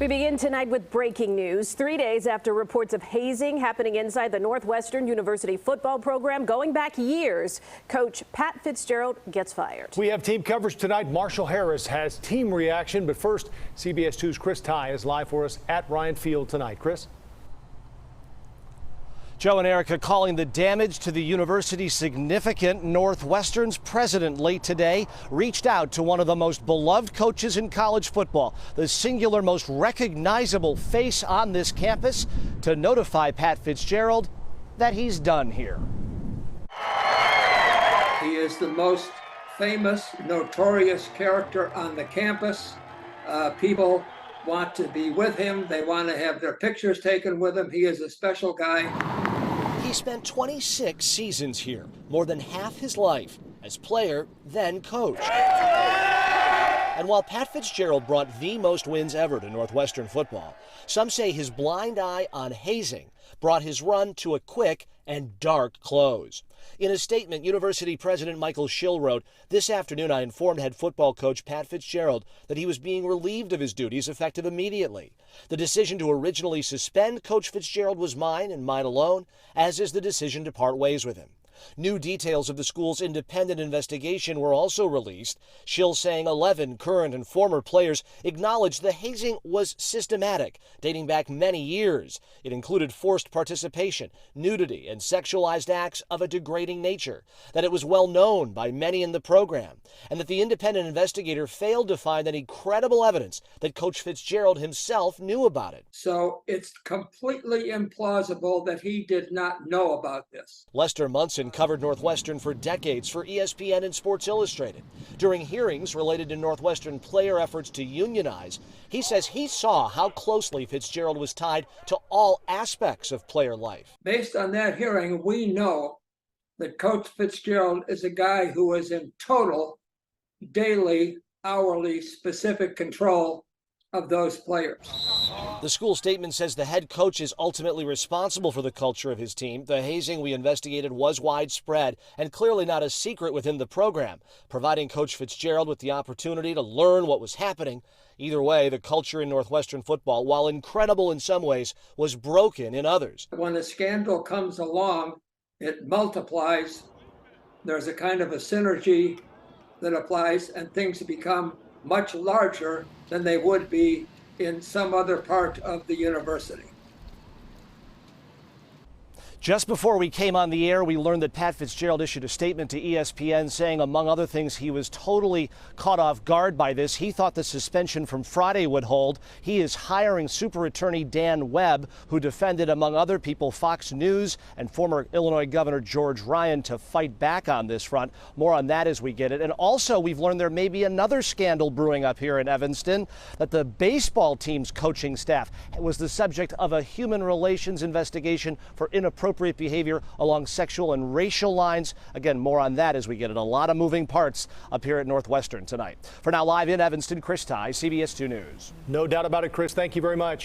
We begin tonight with breaking news. 3 days after reports of hazing happening inside the Northwestern University football program going back years, Coach Pat Fitzgerald gets fired. We have team coverage tonight. Marshall Harris has team reaction. But first, CBS 2's Chris Ty is live for us at Ryan Field tonight. Chris? Joe and Erica calling the damage to the university significant. Northwestern's president late today reached out to one of the most beloved coaches in college football, the singular most recognizable face on this campus, to notify Pat Fitzgerald that he's done here. He is the most famous, notorious character on the campus. People want to be with him. They want to have their pictures taken with him. He is a special guy. He spent 26 seasons here, more than half his life as player, then coach. And while Pat Fitzgerald brought the most wins ever to Northwestern football, some say his blind eye on hazing brought his run to a quick and dark close. In a statement, University President Michael Schill wrote, "This afternoon I informed head football coach Pat Fitzgerald that he was being relieved of his duties effective immediately. The decision to originally suspend Coach Fitzgerald was mine and mine alone, as is the decision to part ways with him." New details of the school's independent investigation were also released. Schill saying 11 current and former players acknowledged the hazing was systematic, dating back many years. It included forced participation, nudity, and sexualized acts of a degrading nature, that it was well known by many in the program, and that the independent investigator failed to find any credible evidence that Coach Fitzgerald himself knew about it. So it's completely implausible that he did not know about this. Lester Munson covered Northwestern for decades for ESPN and Sports Illustrated. During hearings related to Northwestern player efforts to unionize, he says he saw how closely Fitzgerald was tied to all aspects of player life. Based on that hearing, we know that Coach Fitzgerald is a guy who is in total, daily, hourly, specific control of those players. The school statement says the head coach is ultimately responsible for the culture of his team. The hazing we investigated was widespread and clearly not a secret within the program, providing Coach Fitzgerald with the opportunity to learn what was happening. Either way, the culture in Northwestern football, while incredible in some ways, was broken in others. When a scandal comes along, it multiplies. There's a kind of a synergy that applies, and things become much larger than they would be in some other part of the university. Just before we came on the air, we learned that Pat Fitzgerald issued a statement to ESPN saying, among other things, he was totally caught off guard by this. He thought the suspension from Friday would hold. He is hiring Super Attorney Dan Webb, who defended, among other people, Fox News and former Illinois Governor George Ryan, to fight back on this front. More on that as we get it. And also, we've learned there may be another scandal brewing up here in Evanston, that the baseball team's coaching staff was the subject of a human relations investigation for inappropriate behavior along sexual and racial lines. Again, more on that as we get it. A lot of moving parts up here at Northwestern tonight. For now, live in Evanston, Chris Ty, CBS 2 News. No doubt about it, Chris. Thank you very much.